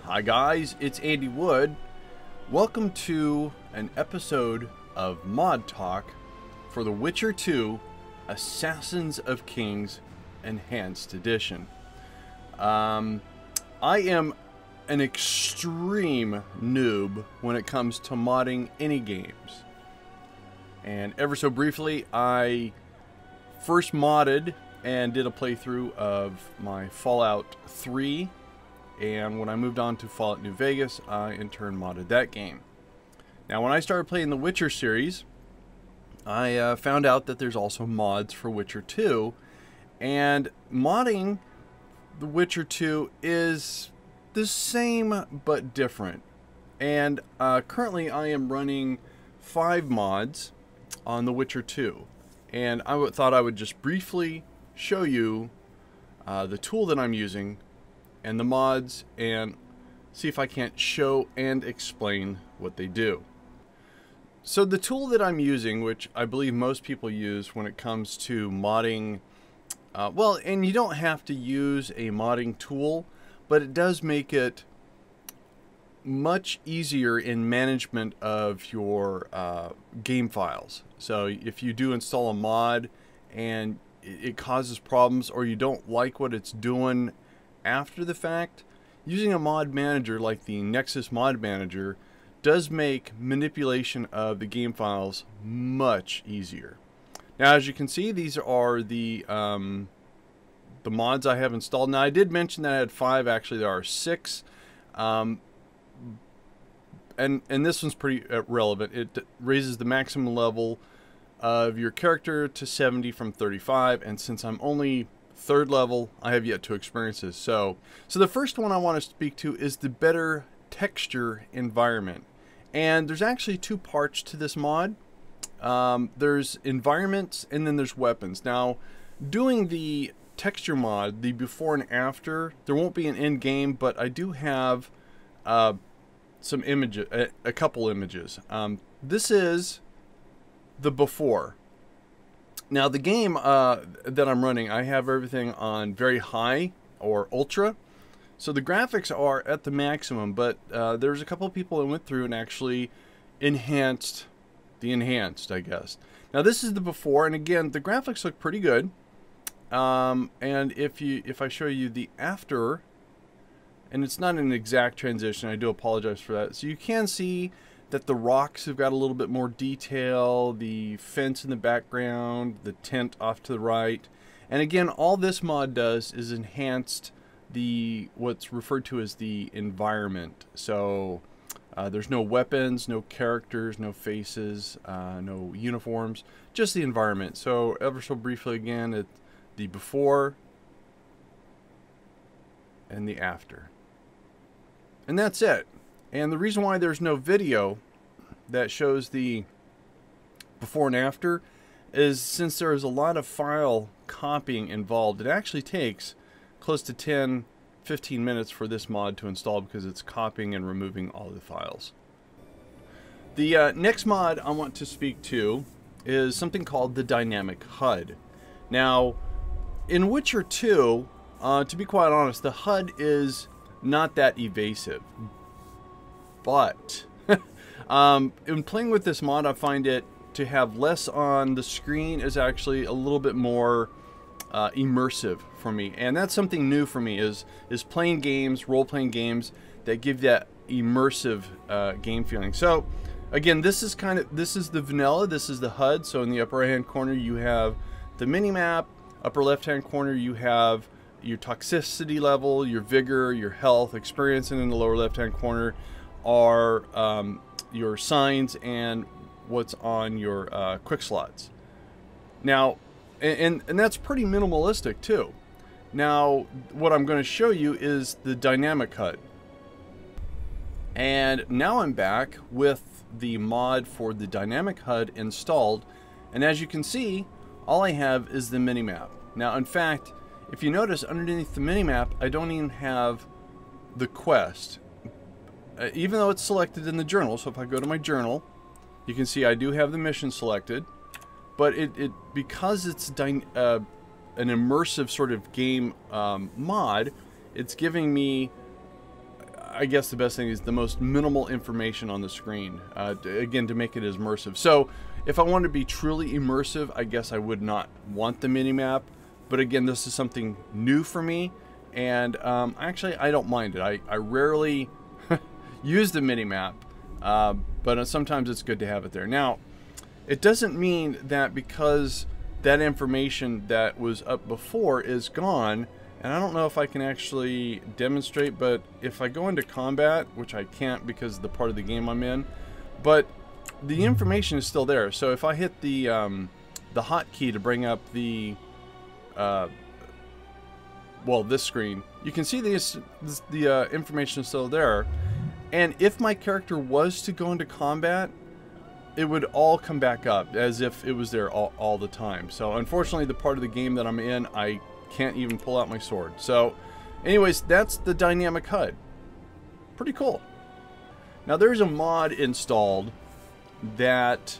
Hi guys, it's Andy Wood. Welcome to an episode of Mod Talk for The Witcher 2 Assassins of Kings Enhanced Edition. I am an extreme noob when it comes to modding any games. And ever so briefly, I first modded and did a playthrough of my Fallout 3. And when I moved on to Fallout New Vegas, I in turn modded that game. Now when I started playing the Witcher series, I found out that there's also mods for Witcher 2. And modding the Witcher 2 is the same but different. And currently I am running 5 mods on the Witcher 2. And I thought I would just briefly show you the tool that I'm using and the mods, and see if I can't show and explain what they do. So the tool that I'm using, which I believe most people use when it comes to modding, well, and you don't have to use a modding tool, but it does make it much easier in management of your game files. So if you do install a mod and it causes problems, or you don't like what it's doing after the fact, using a mod manager like the Nexus Mod Manager does make manipulation of the game files much easier. Now, as you can see, these are the mods I have installed. Now, I did mention that I had 5. Actually, there are 6. And this one's pretty relevant. It raises the maximum level of your character to 70 from 35, and since I'm only 3rd level, I have yet to experience this. So the first one I want to speak to is the better texture environment. And there's actually 2 parts to this mod. There's environments and then there's weapons. Now, doing the texture mod, the before and after, there won't be an end game, but I do have some images, a couple images. This is the before. Now the game that I'm running, I have everything on very high or ultra, so the graphics are at the maximum, but there's a couple of people that went through and actually enhanced the enhanced, I guess. Now this is the before, and again the graphics look pretty good. And if I show you the after, and it's not an exact transition, I do apologize for that. So you can see that the rocks have got a little bit more detail, the fence in the background, the tent off to the right. And again, all this mod does is enhance what's referred to as the environment. So there's no weapons, no characters, no faces, no uniforms, just the environment. So ever so briefly again, the before and the after. And that's it. And the reason why there's no video that shows the before and after is since there is a lot of file copying involved. It actually takes close to 10-15 minutes for this mod to install because it's copying and removing all the files. The next mod I want to speak to is something called the Dynamic HUD. Now, in Witcher 2, to be quite honest, the HUD is not that evasive. But in playing with this mod, I find it to have less on the screen is actually a little bit more immersive for me, and that's something new for me is playing games, role-playing games that give that immersive game feeling. So again, this is the vanilla, this is the HUD. So in the upper right hand corner you have the mini-map, upper left hand corner you have your toxicity level, your vigor, your health, experience, and in the lower left hand corner are your signs and what's on your quick slots. Now, and that's pretty minimalistic too. Now, what I'm going to show you is the dynamic HUD. And now I'm back with the mod for the dynamic HUD installed, and as you can see, all I have is the minimap. Now, in fact, if you notice underneath the minimap, I don't even have the quest. Even though it's selected in the journal. So if I go to my journal, you can see I do have the mission selected, but because it's an immersive sort of game mod, it's giving me I guess the best thing is the most minimal information on the screen, again, to make it as immersive. So if I want to be truly immersive, I guess I would not want the minimap. But again, this is something new for me, and actually I don't mind it. I rarely use the minimap, but sometimes it's good to have it there. Now, it doesn't mean that because that information that was up before is gone, and I don't know if I can actually demonstrate, but if I go into combat, which I can't because of the part of the game I'm in, but the information is still there. So if I hit the hotkey to bring up the well, this screen, you can see the information is still there, and if my character was to go into combat, it would all come back up as if it was there all the time. So unfortunately, the part of the game that I'm in, I can't even pull out my sword. So anyways, that's the dynamic HUD. Pretty cool. Now there's a mod installed that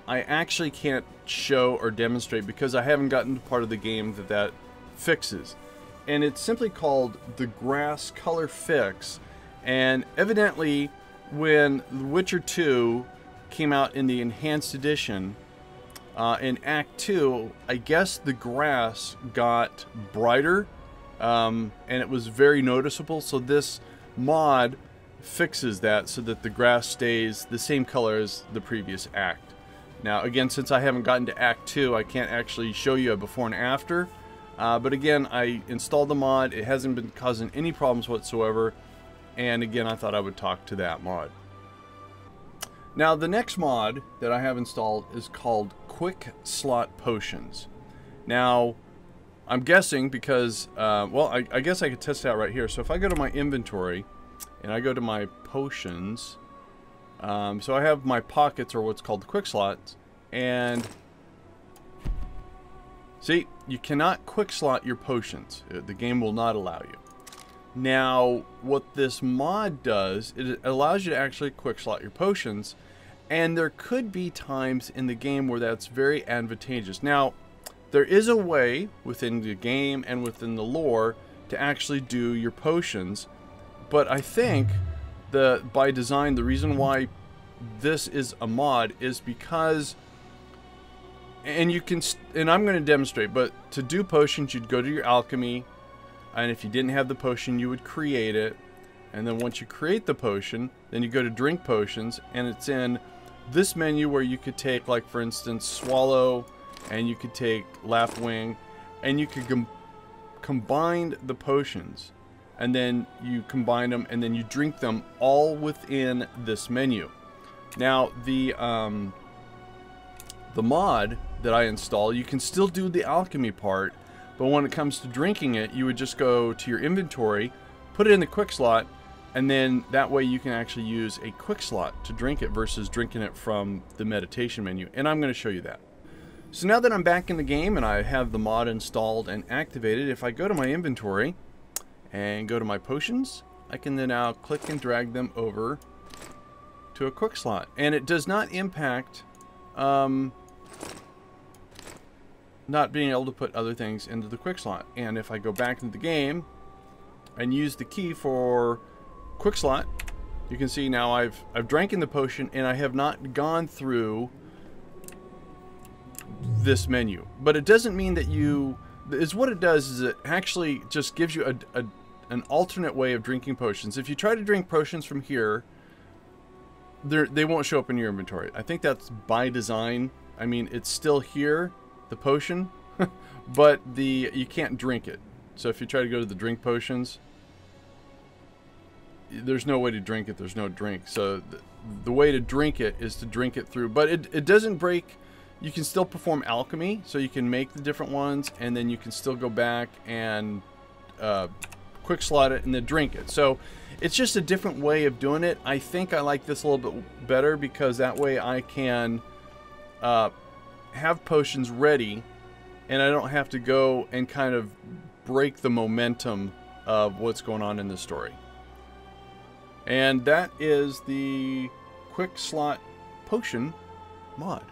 I actually can't show or demonstrate because I haven't gotten to part of the game that fixes. And it's simply called the Grass Color Fix. And evidently, when The Witcher 2 came out in the Enhanced Edition, in Act 2, I guess the grass got brighter, and it was very noticeable. So this mod fixes that so that the grass stays the same color as the previous act. Now again, since I haven't gotten to Act 2, I can't actually show you a before and after. But again, I installed the mod. It hasn't been causing any problems whatsoever. And again, I thought I would talk to that mod. Now, the next mod that I have installed is called Quick Slot Potions. Now, I'm guessing because, well, I guess I could test it out right here. So if I go to my inventory and I go to my potions, so I have my pockets, or what's called the quick slots, and see, you cannot quick slot your potions. The game will not allow you. Now, what this mod does, it allows you to actually quick slot your potions, and there could be times in the game where that's very advantageous. Now, there is a way within the game and within the lore to actually do your potions, but I think by design, the reason why this is a mod is because, and I'm going to demonstrate, but to do potions, you'd go to your alchemy, and if you didn't have the potion, you would create it. And then once you create the potion, then you go to drink potions, and it's in this menu where you could take, like, for instance, swallow, and you could take lapwing, and you could combine the potions, and then you combine them, and then you drink them all within this menu. Now, the mod that I install, you can still do the alchemy part, but when it comes to drinking it, you would just go to your inventory, put it in the quick slot, and then that way you can actually use a quick slot to drink it versus drinking it from the meditation menu. And I'm going to show you that. So now that I'm back in the game and I have the mod installed and activated, if I go to my inventory and go to my potions, I can then now click and drag them over to a quick slot. And it does not impact not being able to put other things into the quick slot. And if I go back into the game and use the key for quick slot, you can see now I've drank in the potion and I have not gone through this menu. But it doesn't mean that what it does is it actually just gives you an alternate way of drinking potions. If you try to drink potions from here, they won't show up in your inventory. I think that's by design. I mean, it's still here, the potion, but you can't drink it. So if you try to go to the drink potions, there's no way to drink it. There's no drink. So the way to drink it is to drink it through. But it doesn't break. You can still perform alchemy, so you can make the different ones, and then you can still go back and quick slot it and then drink it. So it's just a different way of doing it. I think I like this a little bit better because that way I can have potions ready, and I don't have to go and kind of break the momentum of what's going on in the story. And that is the quick slot potion mod.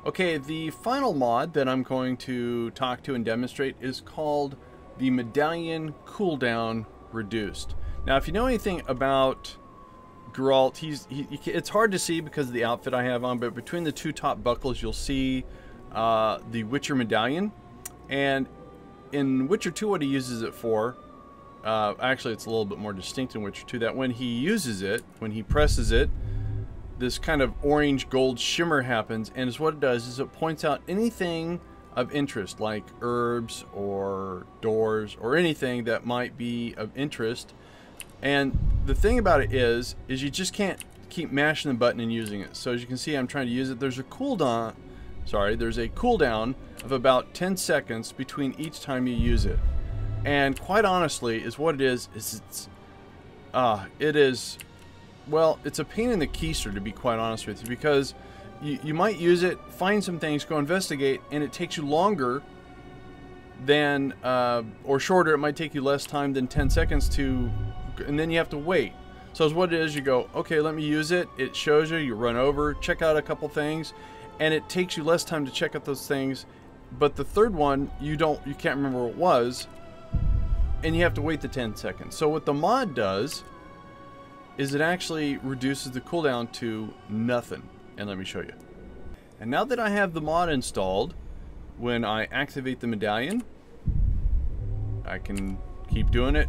Okay, the final mod that I'm going to talk to and demonstrate is called the Medallion Cooldown Reduced. Now, if you know anything about Geralt, it's hard to see because of the outfit I have on, but between the two top buckles, you'll see the Witcher medallion. And in Witcher 2, what he uses it for, actually it's a little bit more distinct in Witcher 2, that when he uses it, when he presses it, this kind of orange gold shimmer happens, and what it does is it points out anything of interest, like herbs or doors or anything that might be of interest. And the thing about it is you just can't keep mashing the button and using it. So as you can see, I'm trying to use it. There's a cooldown of about 10 seconds between each time you use it. And quite honestly, what it is well, it's a pain in the keister, to be quite honest with you, because you might use it, find some things, go investigate, and it takes you longer than, or shorter, it might take you less time than 10 seconds to, and then you have to wait. So what it is, you go, okay, let me use it, it shows you, you run over, check out a couple things, and it takes you less time to check out those things, but the third one, you can't remember what it was, and you have to wait the 10 seconds. So what the mod does is it actually reduces the cooldown to nothing. And let me show you. And now that I have the mod installed, when I activate the medallion, I can keep doing it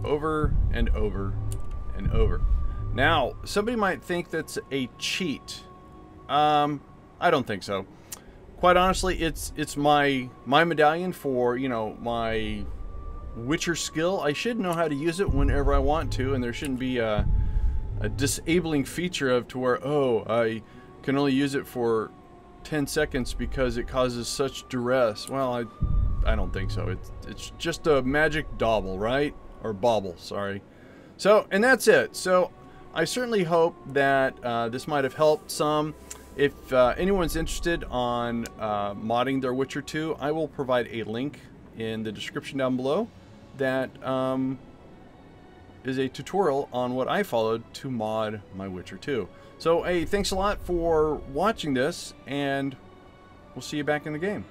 over and over and over. Now, somebody might think that's a cheat. I don't think so. Quite honestly, it's my medallion for, you know, my Witcher skill. I should know how to use it whenever I want to, and there shouldn't be a disabling feature of to where, oh, I can only use it for 10 seconds because it causes such duress. Well, I don't think so. It's just a magic dauble, right? Or bauble, sorry. So, and that's it. So I certainly hope that this might have helped some. If anyone's interested on modding their Witcher 2, I will provide a link in the description down below that is a tutorial on what I followed to mod my Witcher 2. So, hey, thanks a lot for watching this, and we'll see you back in the game.